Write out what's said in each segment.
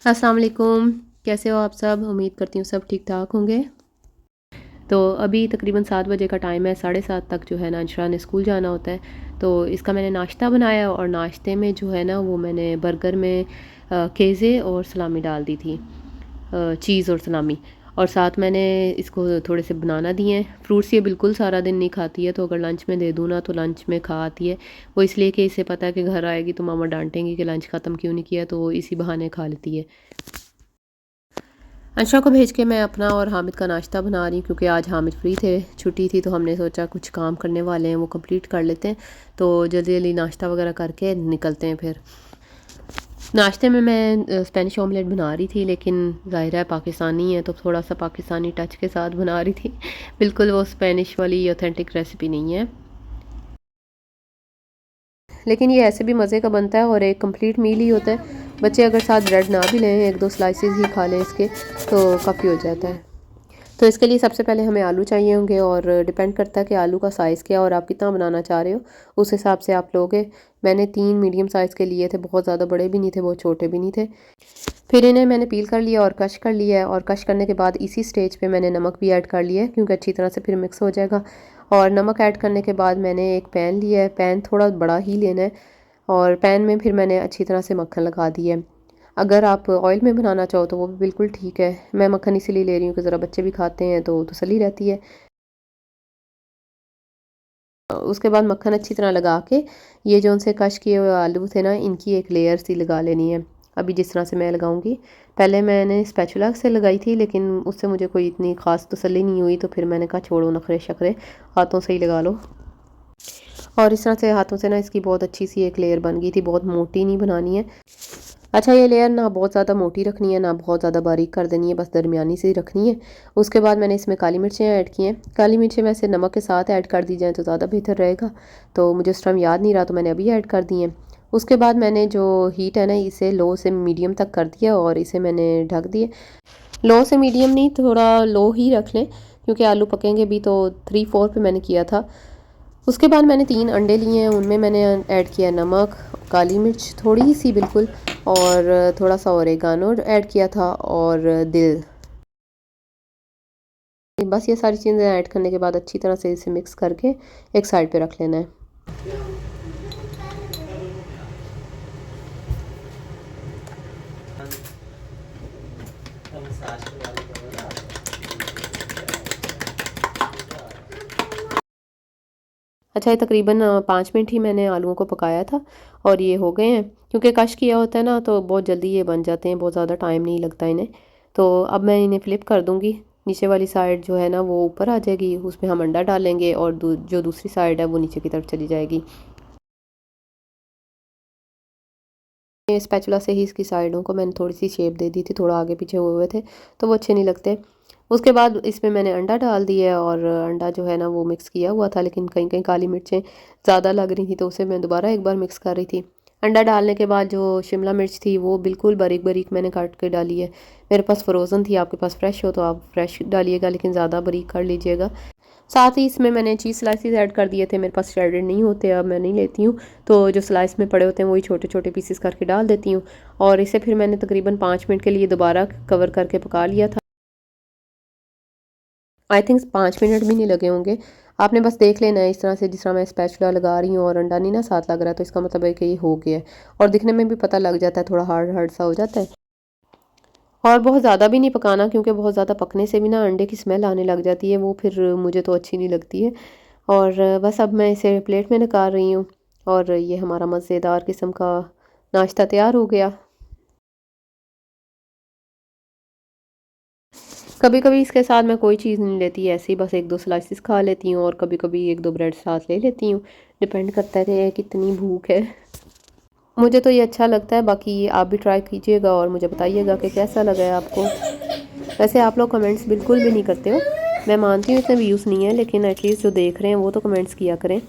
अस्सलाम वालेकुम। कैसे हो आप सब? उम्मीद करती हूँ सब ठीक ठाक होंगे। तो अभी तकरीबन 7 बजे का टाइम है, 7:30 तक जो है ना इंशा ने स्कूल जाना होता है। तो इसका मैंने नाश्ता बनाया और नाश्ते में जो है ना वो मैंने बर्गर में केज़े और सलामी डाल दी थी, चीज़ और सलामी। और साथ मैंने इसको थोड़े से बनाना दिए हैं। फ्रूट्स ये बिल्कुल सारा दिन नहीं खाती है, तो अगर लंच में दे दूँ ना तो लंच में खा आती है। वो इसलिए कि इसे पता है कि घर आएगी तो मामा डांटेंगी कि लंच ख़त्म क्यों नहीं किया, तो इसी बहाने खा लेती है। अंशा को भेज के मैं अपना और हामिद का नाश्ता बना रही हूँ, क्योंकि आज हामिद फ्री थे, छुट्टी थी, तो हमने सोचा कुछ काम करने वाले हैं वो कंप्लीट कर लेते हैं। तो जल्दी जल्दी नाश्ता वगैरह करके निकलते हैं फिर। नाश्ते में मैं स्पेनिश ऑमलेट बना रही थी, लेकिन ज़ाहिर है पाकिस्तानी है तो थोड़ा सा पाकिस्तानी टच के साथ बना रही थी। बिल्कुल वो स्पेनिश वाली ऑथेंटिक रेसिपी नहीं है, लेकिन ये ऐसे भी मज़े का बनता है और एक कंप्लीट मील ही होता है। बच्चे अगर साथ ब्रेड ना भी लें, एक दो स्लाइसेस ही खा लें इसके, तो काफ़ी हो जाता है। तो इसके लिए सबसे पहले हमें आलू चाहिए होंगे, और डिपेंड करता है कि आलू का साइज़ क्या और आप कितना बनाना चाह रहे हो, उस हिसाब से आप लोगे। मैंने 3 मीडियम साइज़ के लिए थे, बहुत ज़्यादा बड़े भी नहीं थे, बहुत छोटे भी नहीं थे। फिर इन्हें मैंने पील कर लिया और कश कर लिया है, और कश करने के बाद इसी स्टेज पे मैंने नमक भी ऐड कर लिया है, क्योंकि अच्छी तरह से फिर मिक्स हो जाएगा। और नमक ऐड करने के बाद मैंने एक पैन लिया है, पैन थोड़ा बड़ा ही लेना है, और पैन में फिर मैंने अच्छी तरह से मक्खन लगा दिया है। अगर आप ऑयल में बनाना चाहो तो वो भी बिल्कुल ठीक है। मैं मक्खन इसीलिए ले रही हूँ कि ज़रा बच्चे भी खाते हैं तो तसल्ली रहती है। उसके बाद मक्खन अच्छी तरह लगा के ये जो उनसे कश किए हुए आलू थे ना, इनकी एक लेयर सी लगा लेनी है। अभी जिस तरह से मैं लगाऊंगी, पहले मैंने स्पैचुला से लगाई थी, लेकिन उससे मुझे कोई इतनी ख़ास तसल्ली नहीं हुई, तो फिर मैंने कहा छोड़ो नखरे शकरे, हाथों से ही लगा लो। और इस तरह से हाथों से ना इसकी बहुत अच्छी सी एक लेयर बन गई थी, बहुत मोटी नहीं बनानी है। अच्छा, ये लेयर ना बहुत ज़्यादा मोटी रखनी है, ना बहुत ज़्यादा बारीक कर देनी है, बस दरमियानी सी रखनी है। उसके बाद मैंने इसमें काली मिर्चें ऐड की हैं। काली मिर्चें वैसे नमक के साथ ऐड कर दी जाएँ तो ज़्यादा बेहतर रहेगा, तो मुझे उस टाइम याद नहीं रहा, तो मैंने अभी ऐड कर दी हैं। उसके बाद मैंने जो हीट है ना, इसे लो से मीडियम तक कर दिया और इसे मैंने ढक दिए। लो से मीडियम नहीं, थोड़ा लो ही रख लें, क्योंकि आलू पकेंगे भी, तो 3-4 पे मैंने किया था। उसके बाद मैंने 3 अंडे लिए हैं, उनमें मैंने ऐड किया नमक, काली मिर्च थोड़ी सी बिल्कुल, और थोड़ा सा ओरेगानो ऐड किया था, और दिल। बस ये सारी चीज़ें ऐड करने के बाद अच्छी तरह से इसे मिक्स करके एक साइड पे रख लेना है। अच्छा, ये तकरीबन 5 मिनट ही मैंने आलूओं को पकाया था, और ये हो गए हैं। क्योंकि कश किया होता है ना, तो बहुत जल्दी ये बन जाते हैं, बहुत ज़्यादा टाइम नहीं लगता इन्हें। तो अब मैं इन्हें फ्लिप कर दूँगी। नीचे वाली साइड जो है ना वो ऊपर आ जाएगी, उसमें हम अंडा डालेंगे, और जो दूसरी साइड है वो नीचे की तरफ चली जाएगी। स्पैचुला से ही इसकी साइडों को मैंने थोड़ी सी शेप दे दी थी, थोड़ा आगे पीछे हुए हुए थे, तो वो अच्छे नहीं लगते। उसके बाद इसमें मैंने अंडा डाल दिया, और अंडा जो है ना वो मिक्स किया हुआ था, लेकिन कहीं कहीं काली मिर्चें ज़्यादा लग रही थी, तो उसे मैं दोबारा एक बार मिक्स कर रही थी। अंडा डालने के बाद जो शिमला मिर्च थी वो बिल्कुल बारीक बारीक मैंने काट के डाली है। मेरे पास फ्रोज़न थी, आपके पास फ्रेश हो तो आप फ्रेश डालिएगा, लेकिन ज़्यादा बारीक कर लीजिएगा। साथ ही इसमें मैंने चीज़ स्लाइसेस ऐड कर दिए थे, मेरे पास श्रेडेड नहीं होते, अब मैं नहीं लेती हूँ, तो जो स्लाइस में पड़े होते हैं वही छोटे छोटे पीसेस करके डाल देती हूँ। और इसे फिर मैंने तकरीबन 5 मिनट के लिए दोबारा कवर करके पका लिया था। आई थिंक 5 मिनट भी नहीं लगे होंगे। आपने बस देख लेना है इस तरह से, जिस तरह मैं स्पैचुला लगा रही हूँ और अंडा नहीं ना साथ लग रहा है, तो इसका मतलब है कि ये हो गया है। और दिखने में भी पता लग जाता है, थोड़ा हार्ड हार्ड सा हो जाता है। और बहुत ज़्यादा भी नहीं पकाना, क्योंकि बहुत ज़्यादा पकने से भी ना अंडे की स्मेल आने लग जाती है, वो फिर मुझे तो अच्छी नहीं लगती है। और बस अब मैं इसे प्लेट में निकाल रही हूँ, और ये हमारा मज़ेदार किस्म का नाश्ता तैयार हो गया। कभी कभी इसके साथ मैं कोई चीज़ नहीं लेती, ऐसे ही बस एक दो स्लाइसेस खा लेती हूँ, और कभी कभी एक दो ब्रेड साथ ले लेती हूँ। डिपेंड करता है कि कितनी भूख है। मुझे तो ये अच्छा लगता है, बाकी आप भी ट्राई कीजिएगा और मुझे बताइएगा कि कैसा लगा है आपको। वैसे आप लोग कमेंट्स बिल्कुल भी नहीं करते हो। मैं मानती हूँ इतने व्यूज़ नहीं है, लेकिन एटलीस्ट जो देख रहे हैं वो तो कमेंट्स किया करें।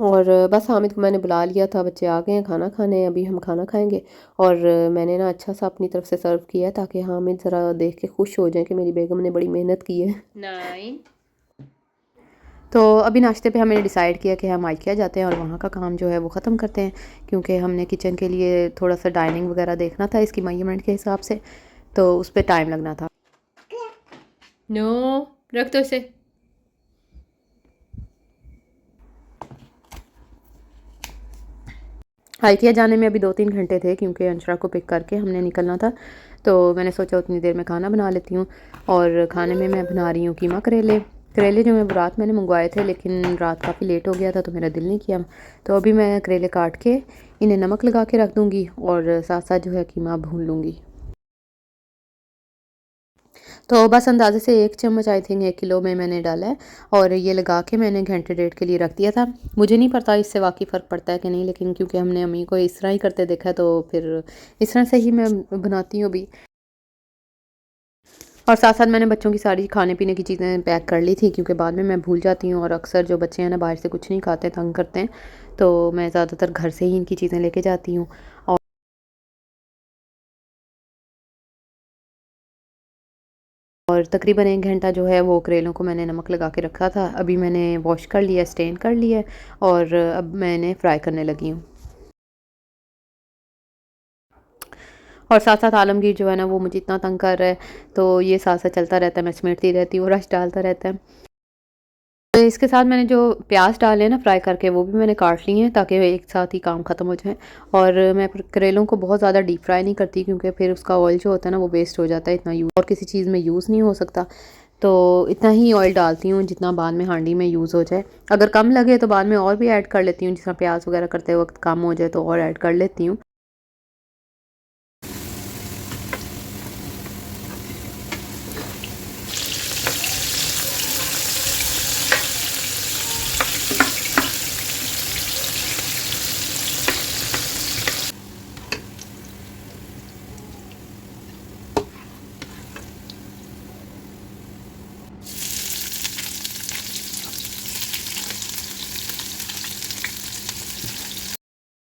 और बस हामिद को मैंने बुला लिया था, बच्चे आ गए हैं खाना खाने, अभी हम खाना खाएंगे। और मैंने ना अच्छा सा अपनी तरफ से सर्व किया है, ताकि हामिद ज़रा देख के खुश हो जाए कि मेरी बेगम ने बड़ी मेहनत की है। 9 तो अभी नाश्ते पे हमने डिसाइड किया कि हम IKEA जाते हैं और वहाँ का काम जो है वो ख़त्म करते हैं, क्योंकि हमने किचन के लिए थोड़ा सा डाइनिंग वगैरह देखना था इसकी मेजरमेंट के हिसाब से, तो उस पर टाइम लगना था। नो, रख दो इसे। IKEA जाने में अभी 2-3 घंटे थे, क्योंकि अंशरा को पिक करके हमने निकलना था। तो मैंने सोचा उतनी देर में खाना बना लेती हूँ। और खाने में मैं बना रही हूँ कीमा करेले। करेले जो मैं रात मैंने मंगवाए थे, लेकिन रात काफ़ी लेट हो गया था तो मेरा दिल नहीं किया। तो अभी मैं करेले काट के इन्हें नमक लगा के रख दूँगी और साथ साथ जो है कीमा भून लूँगी। तो बस अंदाज़े से 1 चम्मच आई थिंक 1 किलो में मैंने डाला है, और ये लगा के मैंने घंटे डेढ़ के लिए रख दिया था। मुझे नहीं पता इससे वाक़ई फ़र्क पड़ता है कि नहीं, लेकिन क्योंकि हमने अम्मी को इस तरह ही करते देखा है, तो फिर इस तरह से ही मैं बनाती हूँ अभी। और साथ साथ मैंने बच्चों की सारी खाने पीने की चीज़ें पैक कर ली थी, क्योंकि बाद में मैं भूल जाती हूँ, और अक्सर जो बच्चे हैं ना बाहर से कुछ नहीं खाते, तंग करते हैं, तो मैं ज़्यादातर घर से ही इनकी चीज़ें लेके जाती हूँ। और तकरीबन 1 घंटा जो है वो करेलों को मैंने नमक लगा के रखा था। अभी मैंने वॉश कर लिया, स्टेन कर लिया है, और अब मैं इन्हें फ्राई करने लगी हूँ। और साथ साथ आलमगीर जो है ना वो मुझे इतना तंग कर रहा है, तो ये साथ साथ चलता रहता है, मैं समेटती रहती हूँ, रश डालता रहता है। तो इसके साथ मैंने जो प्याज डाले हैं ना फ्राई करके, वो भी मैंने काट लिए हैं, ताकि एक साथ ही काम ख़त्म हो जाए। और मैं करेलों को बहुत ज़्यादा डीप फ्राई नहीं करती, क्योंकि फिर उसका ऑयल जो होता है ना वो वेस्ट हो जाता है, इतना यूज़ और किसी चीज़ में यूज़ नहीं हो सकता। तो इतना ही ऑयल डालती हूँ जितना बाद में हांडी में यूज़ हो जाए। अगर कम लगे तो बाद में और भी ऐड कर लेती हूँ, जिस तरह प्याज वगैरह करते वक्त कम हो जाए तो और ऐड कर लेती हूँ।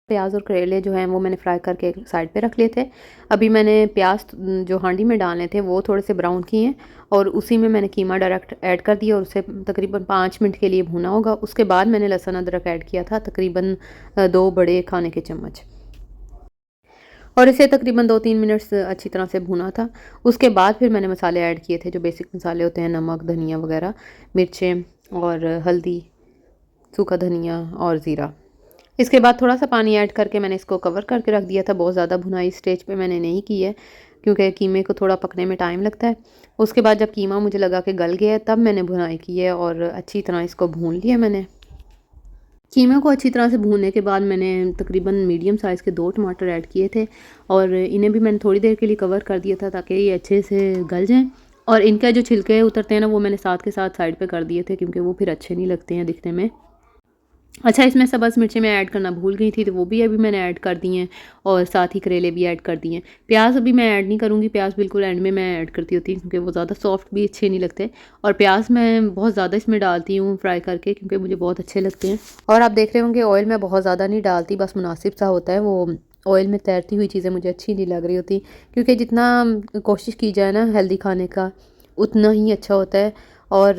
प्याज और करेले जो हैं वो मैंने फ्राई करके एक साइड पे रख लिए थे। अभी मैंने प्याज जो हांडी में डालने थे वो थोड़े से ब्राउन किए हैं, और उसी में मैंने कीमा डायरेक्ट ऐड कर दिया और उसे तकरीबन 5 मिनट के लिए भूना होगा। उसके बाद मैंने लहसुन अदरक ऐड किया था, तकरीबन 2 बड़े खाने के चम्मच, और इसे तकरीबन 2-3 मिनट से अच्छी तरह से भुना था। उसके बाद फिर मैंने मसाले ऐड किए थे, जो बेसिक मसाले होते हैं, नमक, धनिया वगैरह, मिर्चें और हल्दी, सूखा धनिया और ज़ीरा। इसके बाद थोड़ा-सा पानी ऐड करके मैंने इसको कवर करके रख दिया था। बहुत ज़्यादा भुनाई स्टेज पे मैंने नहीं की है, क्योंकि कीमे को थोड़ा पकने में टाइम लगता है। उसके बाद जब कीमा मुझे लगा कि गल गया है, तब मैंने भुनाई की है और अच्छी तरह इसको भून लिया मैंने। कीमा को अच्छी तरह से भूनने के बाद मैंने तकरीबन मीडियम साइज़ के 2 टमाटर ऐड किए थे, और इन्हें भी मैंने थोड़ी देर के लिए कवर कर दिया था, ताकि ये अच्छे से गल जाएँ। और इनका जो छिलके उतरते हैं ना, वो मैंने साथ के साथ साइड पे कर दिए थे, क्योंकि वो फिर अच्छे नहीं लगते हैं दिखने में। अच्छा, इसमें सब्ज़ मिर्चें मैं ऐड करना भूल गई थी, तो वो भी अभी मैंने ऐड कर दी हैं, और साथ ही करेले भी ऐड कर दिए हैं। प्याज अभी मैं ऐड नहीं करूँगी, प्याज बिल्कुल एंड में मैं ऐड करती होती हूँ, क्योंकि वो ज़्यादा सॉफ्ट भी अच्छे नहीं लगते। और प्याज मैं बहुत ज़्यादा इसमें डालती हूँ फ्राई करके, क्योंकि मुझे बहुत अच्छे लगते हैं। और आप देख रहे होंगे ऑयल मैं बहुत ज़्यादा नहीं डालती, बस मुनासिब सा होता है। वो ऑयल में तैरती हुई चीज़ें मुझे अच्छी नहीं लग रही होती, क्योंकि जितना कोशिश की जाए ना हेल्दी खाने का, उतना ही अच्छा होता है। और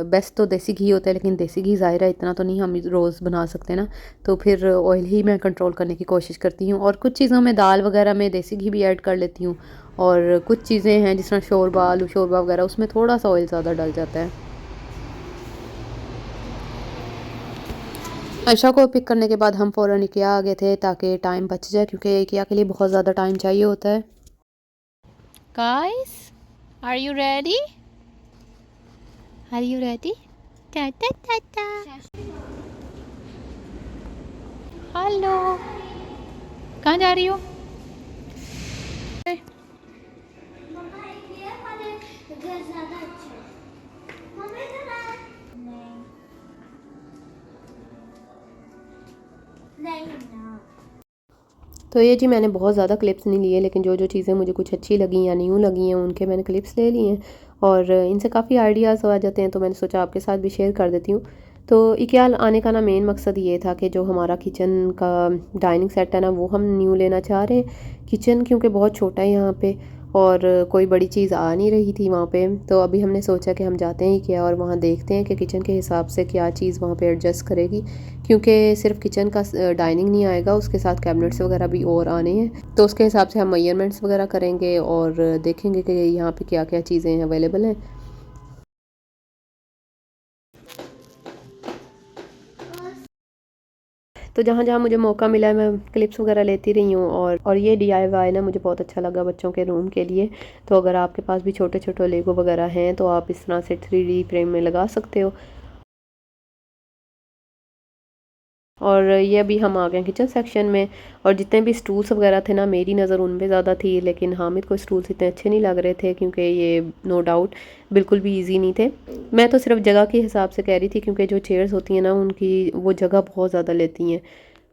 बेस्ट तो देसी घी होता है, लेकिन देसी घी ज़ाहिर है इतना तो नहीं हम रोज़ बना सकते ना, तो फिर ऑयल ही मैं कंट्रोल करने की कोशिश करती हूँ। और कुछ चीज़ों में, दाल वगैरह में देसी घी भी ऐड कर लेती हूँ, और कुछ चीज़ें हैं जिस तरह शोरबा, आलू शोरबा वगैरह, उसमें थोड़ा सा ऑयल ज़्यादा डल जाता है। आयशा को पिक करने के बाद हम फ़ौरन IKEA आ गए थे, ताकि टाइम बच जाए, क्योंकि IKEA के लिए बहुत ज़्यादा टाइम चाहिए होता है। Guys, are you ready? Are you ready? Ta ta ta ta. Hello, कहाँ जा रही हो? मम्मा ये वाले घर ज्यादा अच्छा है। मम्मा इधर आ। नहीं ना। तो ये जी मैंने बहुत ज़्यादा क्लिप्स नहीं लिए, लेकिन जो जो चीज़ें मुझे कुछ अच्छी लगी या न्यू लगी हैं उनके मैंने क्लिप्स ले लिए हैं, और इनसे काफ़ी आइडियाज़ आ जाते हैं, तो मैंने सोचा आपके साथ भी शेयर कर देती हूँ। तो IKEA आने का ना मेन मकसद ये था कि जो हमारा किचन का डाइनिंग सेट है ना, वो हम न्यू लेना चाह रहे हैं। किचन क्योंकि बहुत छोटा है यहाँ पे, और कोई बड़ी चीज़ आ नहीं रही थी वहाँ पे। तो अभी हमने सोचा कि हम जाते हैं क्या और वहाँ देखते हैं कि किचन के हिसाब से क्या चीज़ वहाँ पे एडजस्ट करेगी, क्योंकि सिर्फ किचन का डाइनिंग नहीं आएगा, उसके साथ कैबिनेट्स वगैरह भी और आने हैं। तो उसके हिसाब से हम मेजरमेंट्स वगैरह करेंगे और देखेंगे कि यहाँ पे क्या क्या चीज़ें अवेलेबल हैं। तो जहाँ जहाँ मुझे मौका मिला है मैं क्लिप्स वगैरह लेती रही हूँ। और ये DIY ना मुझे बहुत अच्छा लगा बच्चों के रूम के लिए। तो अगर आपके पास भी छोटे छोटे लेगो वगैरह हैं तो आप इस तरह से 3D फ्रेम में लगा सकते हो। और ये अभी हम आ गए किचन सेक्शन में, और जितने भी स्टूल्स वगैरह थे ना, मेरी नज़र उन पे ज़्यादा थी, लेकिन हामिद को स्टूल्स इतने अच्छे नहीं लग रहे थे, क्योंकि ये नो डाउट बिल्कुल भी इजी नहीं थे। मैं तो सिर्फ जगह के हिसाब से कह रही थी, क्योंकि जो चेयर्स होती हैं ना उनकी वो जगह बहुत ज़्यादा लेती हैं।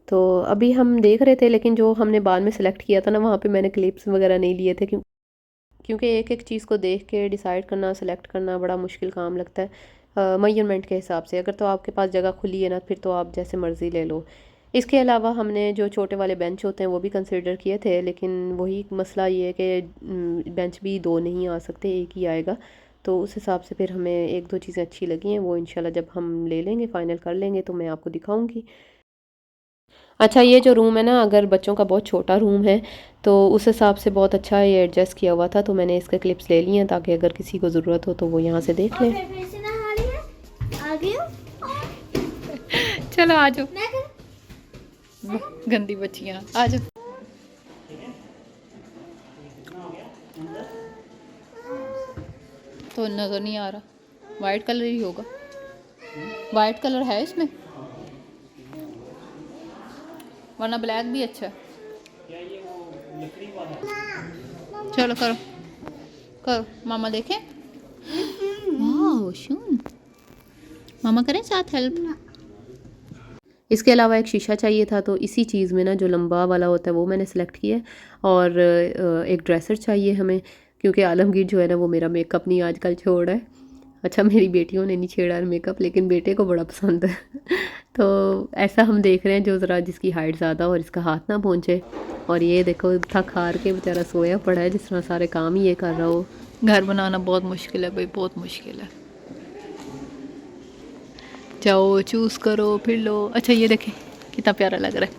तो अभी हम देख रहे थे, लेकिन जो हमने बाद में सेलेक्ट किया था ना, वहाँ पे मैंने क्लिप्स वगैरह नहीं लिए थे, क्योंकि एक एक चीज़ को देख के डिसाइड करना, सेलेक्ट करना बड़ा मुश्किल काम लगता है मेजरमेंट के हिसाब से। अगर तो आपके पास जगह खुली है ना, फिर तो आप जैसे मर्ज़ी ले लो। इसके अलावा हमने जो छोटे वाले बेंच होते हैं वो भी कंसिडर किए थे, लेकिन वही मसला ये है कि बेंच भी दो नहीं आ सकते, एक ही आएगा। तो उस हिसाब से फिर हमें एक दो चीज़ें अच्छी लगी हैं, वो इंशाल्लाह जब हम ले लेंगे, फ़ाइनल कर लेंगे, तो मैं आपको दिखाऊंगी। अच्छा, ये जो रूम है ना, अगर बच्चों का बहुत छोटा रूम है तो उस हिसाब से बहुत अच्छा ये एडजस्ट किया हुआ था। तो मैंने इसके क्लिप्स ले लिए हैं, ताकि अगर किसी को ज़रूरत हो तो वो यहाँ से देख लें। फिर से नहा रही है, आ गई हूँ। चलो आ जाओ, मैं कर- गंदी बच्चियाँ आ जाओ। तो नज़र नहीं आ रहा, वाइट कलर ही होगा। वाइट कलर है इसमें, वरना ब्लैक भी अच्छा है। चलो करो करो, मामा देखें। वाह शून, मामा करें साथ हेल्प। इसके अलावा एक शीशा चाहिए था, तो इसी चीज़ में ना जो लंबा वाला होता है वो मैंने सेलेक्ट किया है। और एक ड्रेसर चाहिए हमें, क्योंकि आलमगीर जो है ना वो मेरा मेकअप नहीं आजकल छोड़ रहा है। अच्छा, मेरी बेटियों ने नहीं छेड़ा है मेकअप, लेकिन बेटे को बड़ा पसंद है। तो ऐसा हम देख रहे हैं जो ज़रा जिसकी हाइट ज़्यादा और इसका हाथ ना पहुँचे। और ये देखो थक हार के बेचारा सोया पड़ा है, जिस तरह सारे काम ही ये कर रहा हो। घर बनाना बहुत मुश्किल है भाई, बहुत मुश्किल है। जाओ चूज़ करो फिर लो। अच्छा ये देखें कितना प्यारा लग रहा है,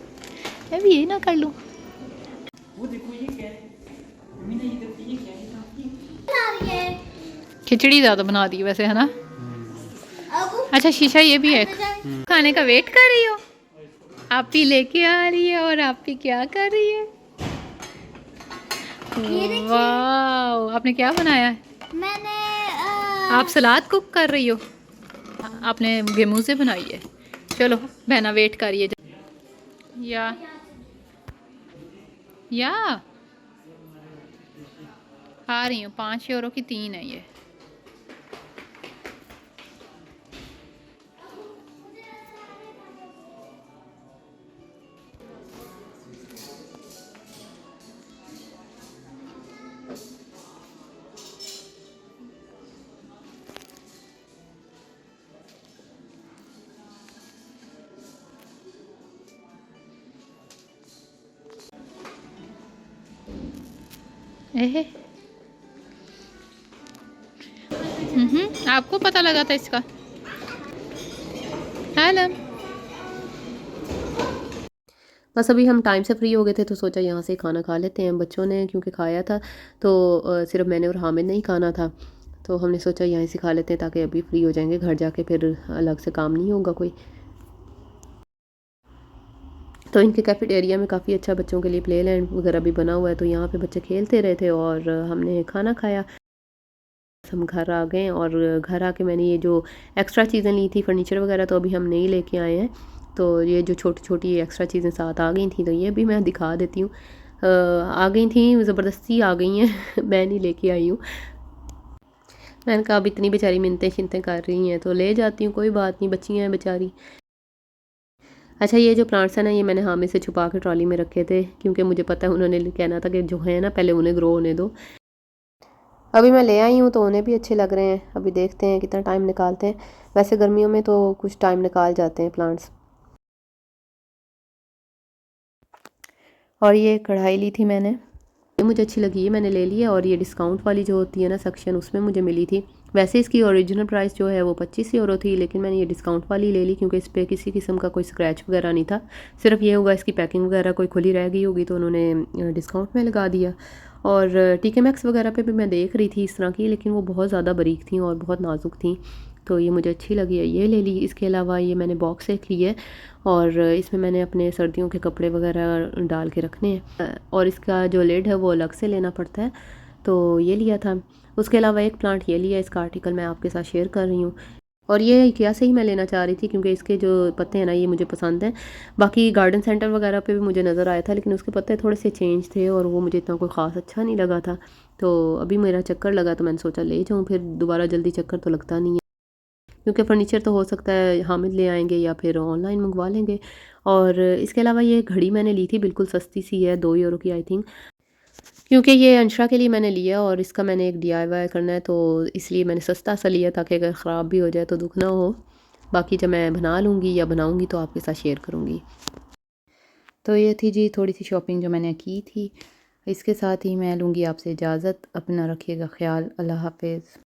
मैं भी यही ना कर लूँ। नहा रही है। खिचड़ी ज़्यादा बना दी वैसे, है ना। अब अच्छा शीशा ये भी है, खाने का वेट कर रही हो। आप ही लेके आ रही है और आप ही क्या कर रही है। वाह, आपने क्या बनाया है। मैंने आप सलाद कुक कर रही हो, आपने गेमू से बनाई है। चलो बहना वेट करिए। या आ रही हूँ, 5 यूरो की 3 है ये। एहे आपको पता लगा था इसका। हेलो, बस अभी हम टाइम से फ्री हो गए थे, तो सोचा यहाँ से खाना खा लेते हैं। बच्चों ने क्योंकि खाया था, तो सिर्फ मैंने और हामिद ने ही खाना था, तो हमने सोचा यहीं से खा लेते हैं, ताकि अभी फ्री हो जाएंगे, घर जाके फिर अलग से काम नहीं होगा कोई। तो इनके कैफेटेरिया में काफ़ी अच्छा बच्चों के लिए प्ले लैंड वगैरह भी बना हुआ है, तो यहाँ पे बच्चे खेलते रहे थे और हमने खाना खाया। हम घर आ गए, और घर आके मैंने ये जो एक्स्ट्रा चीज़ें ली थी, फर्नीचर वगैरह तो अभी हम नहीं लेके आए हैं। तो ये जो छोटी छोटी एक्स्ट्रा चीज़ें साथ आ गई थी, तो ये भी मैं दिखा देती हूँ। आ गई थी, ज़बरदस्ती आ गई हैं। मैं नहीं लेके आई हूँ। मैंने कहा अब इतनी बेचारी मिन्नतें शिनतें कर रही हैं तो ले जाती हूँ, कोई बात नहीं, बच्चियाँ हैं बेचारी। अच्छा, ये जो प्लांट्स हैं ना, ये मैंने हामिद से छुपा के ट्रॉली में रखे थे, क्योंकि मुझे पता है उन्होंने कहना था कि जो है ना पहले उन्हें ग्रो होने दो। अभी मैं ले आई हूँ तो उन्हें भी अच्छे लग रहे हैं। अभी देखते हैं कितना टाइम निकालते हैं। वैसे गर्मियों में तो कुछ टाइम निकाल जाते हैं प्लांट्स। और ये कढ़ाई ली थी मैंने, ये मुझे अच्छी लगी, ये मैंने ले ली है। और ये डिस्काउंट वाली जो होती है ना सेक्शन, उसमें मुझे मिली थी। वैसे इसकी ओरिजिनल प्राइस जो है वो 25 यूरो थी, लेकिन मैंने ये डिस्काउंट वाली ले ली क्योंकि इस पर किसी किस्म का कोई स्क्रैच वगैरह नहीं था। सिर्फ ये होगा इसकी पैकिंग वगैरह कोई खुली रह गई होगी तो उन्होंने डिस्काउंट में लगा दिया। और टीके मैक्स वगैरह पे भी मैं देख रही थी इस तरह की, लेकिन वो बहुत ज़्यादा बारीक थी और बहुत नाजुक थी, तो ये मुझे अच्छी लगी है, ये ले ली। इसके अलावा ये मैंने बॉक्स एक ली है और इसमें मैंने अपने सर्दियों के कपड़े वगैरह डाल के रखने हैं। और इसका जो लिड है वो अलग से लेना पड़ता है, तो ये लिया था। उसके अलावा एक प्लांट ये लिया, इसका आर्टिकल मैं आपके साथ शेयर कर रही हूँ। और ये IKEA से ही मैं लेना चाह रही थी क्योंकि इसके जो पत्ते हैं ना ये मुझे पसंद हैं। बाकी गार्डन सेंटर वगैरह पे भी मुझे नज़र आया था, लेकिन उसके पत्ते थोड़े से चेंज थे और वो मुझे इतना कोई ख़ास अच्छा नहीं लगा था। तो अभी मेरा चक्कर लगा तो मैंने सोचा ले जाऊँ, फिर दोबारा जल्दी चक्कर तो लगता नहीं है क्योंकि फ़र्नीचर तो हो सकता है हामिद ले आएंगे या फिर ऑनलाइन मंगवा लेंगे। और इसके अलावा ये घड़ी मैंने ली थी, बिल्कुल सस्ती सी है, 2 यूरो की आई थिंक, क्योंकि ये अंशरा के लिए मैंने लिया और इसका मैंने एक DIY करना है, तो इसलिए मैंने सस्ता सा लिया ताकि अगर ख़राब भी हो जाए तो दुख ना हो। बाकी जब मैं बना लूँगी या बनाऊँगी तो आपके साथ शेयर करूँगी। तो ये थी जी थोड़ी सी शॉपिंग जो मैंने की थी। इसके साथ ही मैं लूँगी आपसे इजाज़त। अपना रखिएगा ख्याल। अल्लाह हाफ़िज़।